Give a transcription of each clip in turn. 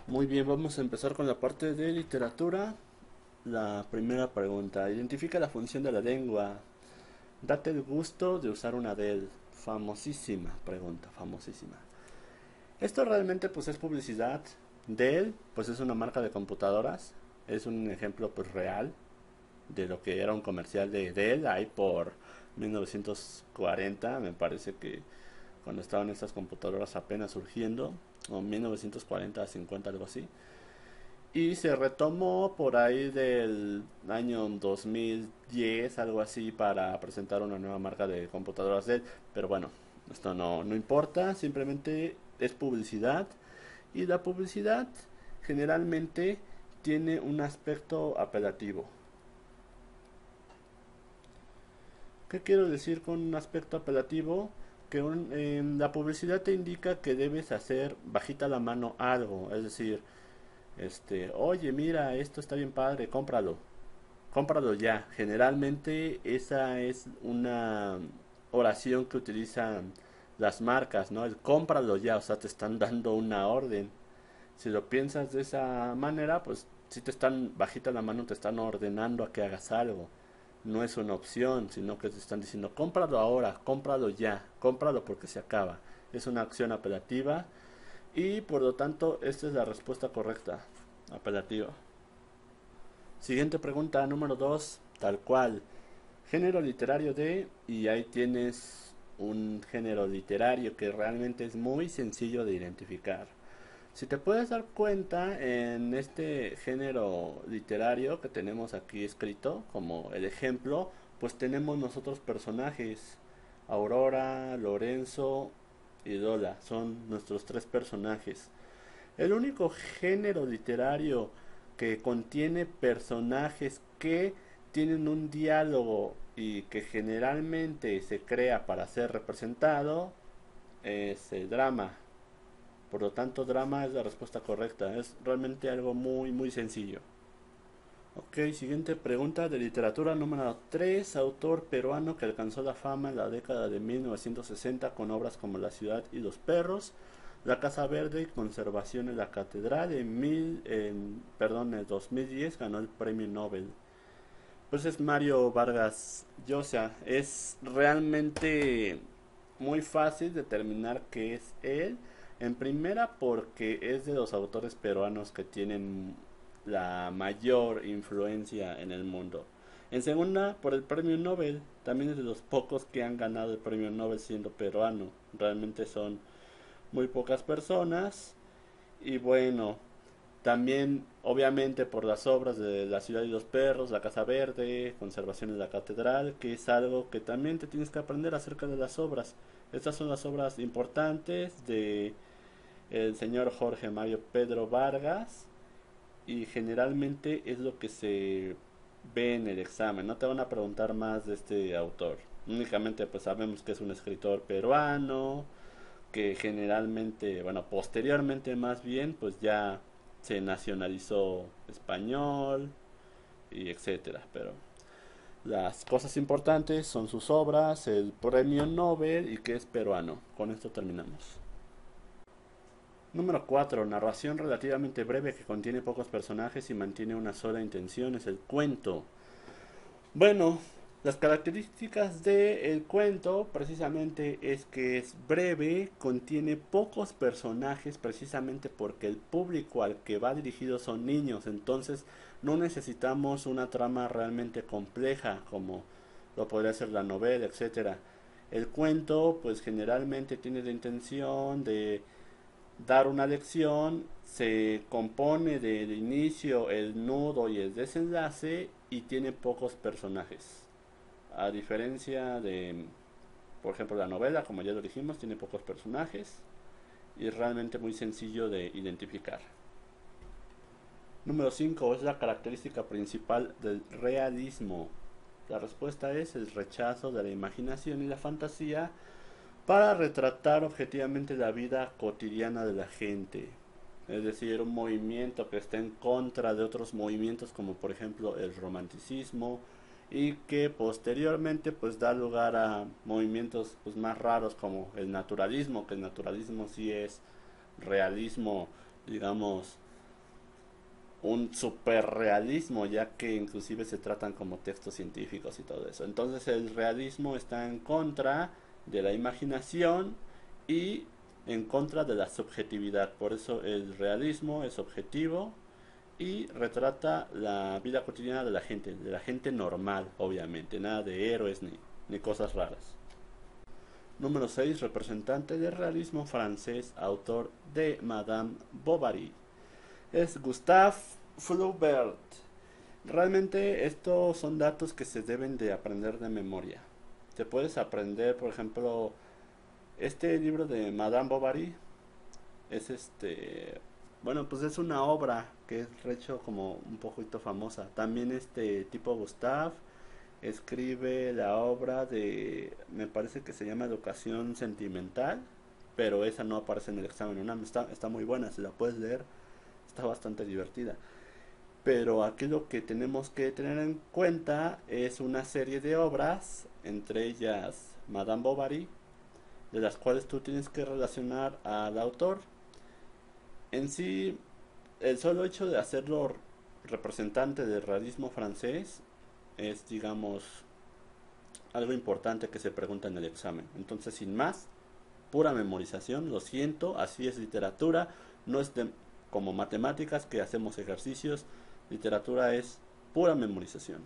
Muy bien, vamos a empezar con la parte de literatura. La primera pregunta. Identifica la función de la lengua. Date el gusto de usar una de él. Famosísima pregunta, famosísima. Esto realmente pues es publicidad. Dell pues es una marca de computadoras. Es un ejemplo pues real de lo que era un comercial de Dell ahí por 1940, me parece que cuando estaban estas computadoras apenas surgiendo, o 1940 a 50 algo así. Y se retomó por ahí del año 2010, algo así, para presentar una nueva marca de computadoras Dell. Pero bueno, esto no importa, simplemente es publicidad. Y la publicidad generalmente tiene un aspecto apelativo. ¿Qué quiero decir con un aspecto apelativo? Que la publicidad te indica que debes hacer bajita la mano algo. Es decir, oye, mira, esto está bien padre, cómpralo. Cómpralo ya. Generalmente esa es una oración que utilizan las marcas, ¿no? El cómpralo ya, o sea, te están dando una orden. Si lo piensas de esa manera, pues si te están bajita la mano, te están ordenando a que hagas algo. No es una opción, sino que te están diciendo, cómpralo ahora, cómpralo ya, cómpralo porque se acaba. Es una acción apelativa y por lo tanto esta es la respuesta correcta, apelativa. Siguiente pregunta, número 2 tal cual. Género literario de, y ahí tienes un género literario que realmente es muy sencillo de identificar. Si te puedes dar cuenta en este género literario que tenemos aquí escrito como el ejemplo, pues tenemos nosotros personajes. Aurora, Lorenzo y Lola son nuestros tres personajes. El único género literario que contiene personajes que tienen un diálogo y que generalmente se crea para ser representado es el drama. Por lo tanto, drama es la respuesta correcta. Es realmente algo muy sencillo. Ok, siguiente pregunta de literatura número 3. Autor peruano que alcanzó la fama en la década de 1960 con obras como La ciudad y los perros, La casa verde y Conservación en la catedral. En 2010 ganó el premio Nobel. Pues es Mario Vargas Llosa. Es realmente muy fácil determinar que es él. En primera porque es de los autores peruanos que tienen la mayor influencia en el mundo. En segunda, por el premio Nobel. También es de los pocos que han ganado el premio Nobel siendo peruano. Realmente son muy pocas personas. Y bueno, también, obviamente, por las obras de La ciudad y los perros, La casa verde, Conservación en la catedral, que es algo que también te tienes que aprender acerca de las obras. Estas son las obras importantes de el señor Jorge Mario Pedro Vargas y generalmente es lo que se ve en el examen. No te van a preguntar más de este autor. Únicamente pues sabemos que es un escritor peruano, que generalmente, bueno, posteriormente más bien, pues ya se nacionalizó español y etcétera. Pero las cosas importantes son sus obras, el premio Nobel y que es peruano. Con esto terminamos. Número 4. Narración relativamente breve que contiene pocos personajes y mantiene una sola intención es el cuento. Bueno, las características del cuento precisamente es que es breve, contiene pocos personajes precisamente porque el público al que va dirigido son niños, entonces no necesitamos una trama realmente compleja como lo podría ser la novela, etcétera. El cuento pues generalmente tiene la intención de dar una lección, se compone del inicio, el nudo y el desenlace y tiene pocos personajes. A diferencia de, por ejemplo, la novela, como ya lo dijimos, tiene pocos personajes y es realmente muy sencillo de identificar. Número 5 es la característica principal del realismo. La respuesta es el rechazo de la imaginación y la fantasía para retratar objetivamente la vida cotidiana de la gente. Es decir, un movimiento que está en contra de otros movimientos como por ejemplo el romanticismo y que posteriormente pues da lugar a movimientos pues más raros como el naturalismo, que el naturalismo sí es realismo, digamos, un superrealismo, ya que inclusive se tratan como textos científicos y todo eso. Entonces el realismo está en contra de la imaginación y en contra de la subjetividad. Por eso el realismo es objetivo y retrata la vida cotidiana de la gente normal, obviamente, nada de héroes ni cosas raras. Número 6, representante del realismo francés, autor de Madame Bovary. Es Gustave Flaubert. Realmente estos son datos que se deben de aprender de memoria. Te puedes aprender, por ejemplo, este libro de Madame Bovary es bueno, pues es una obra que es hecho como un poquito famosa. También este tipo Gustave escribe la obra de, me parece que se llama Educación Sentimental, pero esa no aparece en el examen UNAM. Está muy buena, si la puedes leer, está bastante divertida. Pero aquí lo que tenemos que tener en cuenta es una serie de obras, entre ellas Madame Bovary, de las cuales tú tienes que relacionar al autor. En sí, el solo hecho de hacerlo representante del realismo francés es, digamos, algo importante que se pregunta en el examen. Entonces, sin más, pura memorización, lo siento, así es literatura, no es como matemáticas que hacemos ejercicios, literatura es pura memorización.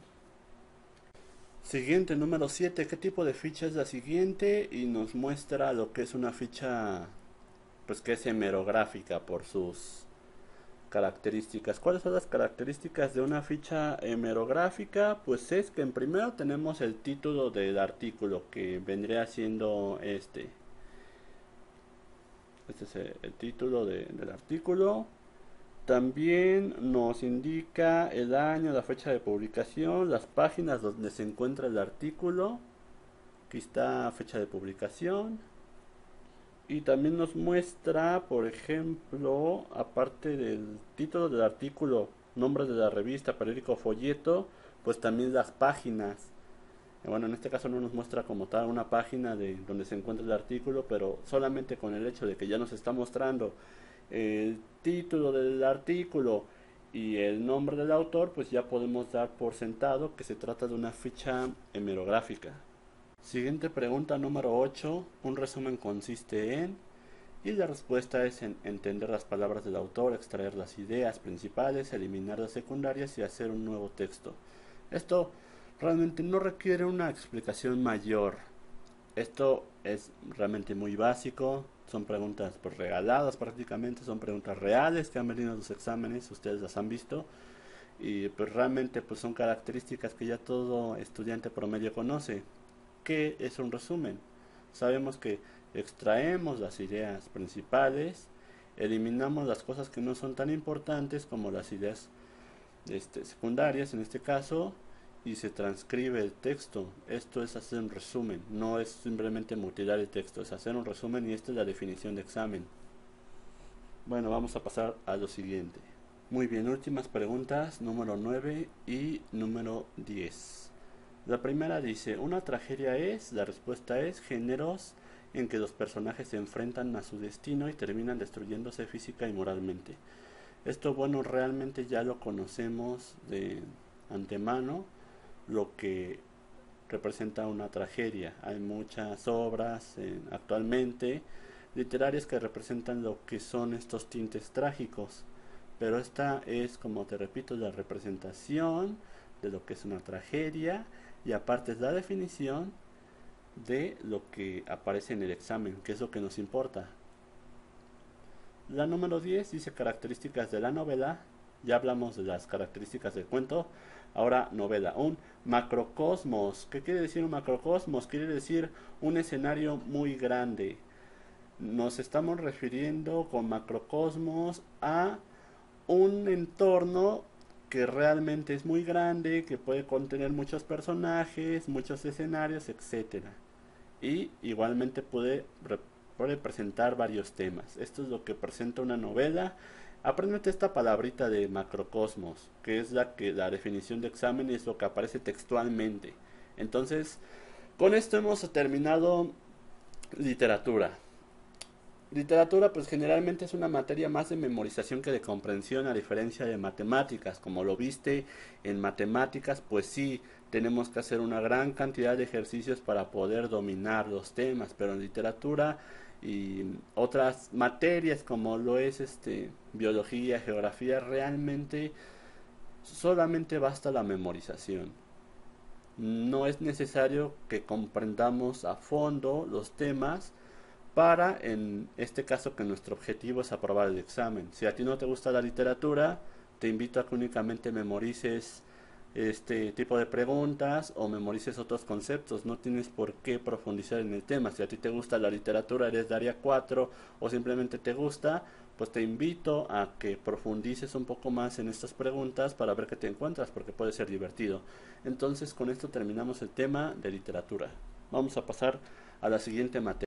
Siguiente, número 7, ¿qué tipo de ficha es la siguiente? Y nos muestra lo que es una ficha, pues que es hemerográfica por sus características. ¿Cuáles son las características de una ficha hemerográfica? Pues es que en primero tenemos el título del artículo, que vendría siendo este. Este es el título del artículo. También nos indica el año, la fecha de publicación, las páginas donde se encuentra el artículo. Aquí está fecha de publicación. Y también nos muestra, por ejemplo, aparte del título del artículo, nombre de la revista, periódico, folleto, pues también las páginas. Bueno, en este caso no nos muestra como tal una página de donde se encuentra el artículo, pero solamente con el hecho de que ya nos está mostrando el título del artículo y el nombre del autor, pues ya podemos dar por sentado que se trata de una ficha hemerográfica. Siguiente pregunta número 8. Un resumen consiste en... Y la respuesta es en entender las palabras del autor, extraer las ideas principales, eliminar las secundarias y hacer un nuevo texto. Esto realmente no requiere una explicación mayor. Esto es realmente muy básico. Son preguntas pues, regaladas prácticamente, son preguntas reales que han venido en los exámenes, ustedes las han visto. Y pues realmente pues, son características que ya todo estudiante promedio conoce. ¿Qué es un resumen? Sabemos que extraemos las ideas principales, eliminamos las cosas que no son tan importantes como las ideas secundarias en este caso, y se transcribe el texto. Esto es hacer un resumen, no es simplemente mutilar el texto, es hacer un resumen y esta es la definición de examen. Bueno, vamos a pasar a lo siguiente. Muy bien, últimas preguntas, número 9 y número 10. La primera dice, una tragedia es, la respuesta es, géneros en que los personajes se enfrentan a su destino y terminan destruyéndose física y moralmente. Esto, bueno, realmente ya lo conocemos de antemano, lo que representa una tragedia. Hay muchas obras actualmente literarias que representan lo que son estos tintes trágicos, pero esta es, como te repito, la representación de lo que es una tragedia y aparte es la definición de lo que aparece en el examen, que es lo que nos importa. La número 10 dice características de la novela. Ya hablamos de las características del cuento. Ahora novela, un macrocosmos. ¿Qué quiere decir un macrocosmos? Quiere decir un escenario muy grande. Nos estamos refiriendo con macrocosmos a un entorno que realmente es muy grande, que puede contener muchos personajes, muchos escenarios, etcétera. Y igualmente puede presentar varios temas. Esto es lo que presenta una novela. Apréndete esta palabrita de macrocosmos, que es la definición de examen y es lo que aparece textualmente. Entonces, con esto hemos terminado literatura. Literatura pues generalmente es una materia más de memorización que de comprensión, a diferencia de matemáticas. Como lo viste en matemáticas, pues sí, tenemos que hacer una gran cantidad de ejercicios para poder dominar los temas, pero en literatura y otras materias como lo es biología, geografía, realmente solamente basta la memorización. No es necesario que comprendamos a fondo los temas para, en este caso, que nuestro objetivo es aprobar el examen. Si a ti no te gusta la literatura, te invito a que únicamente memorices este tipo de preguntas o memorices otros conceptos. No tienes por qué profundizar en el tema. Si a ti te gusta la literatura, eres de área 4 o simplemente te gusta, pues te invito a que profundices un poco más en estas preguntas para ver qué te encuentras, porque puede ser divertido. Entonces, con esto terminamos el tema de literatura. Vamos a pasar a la siguiente materia.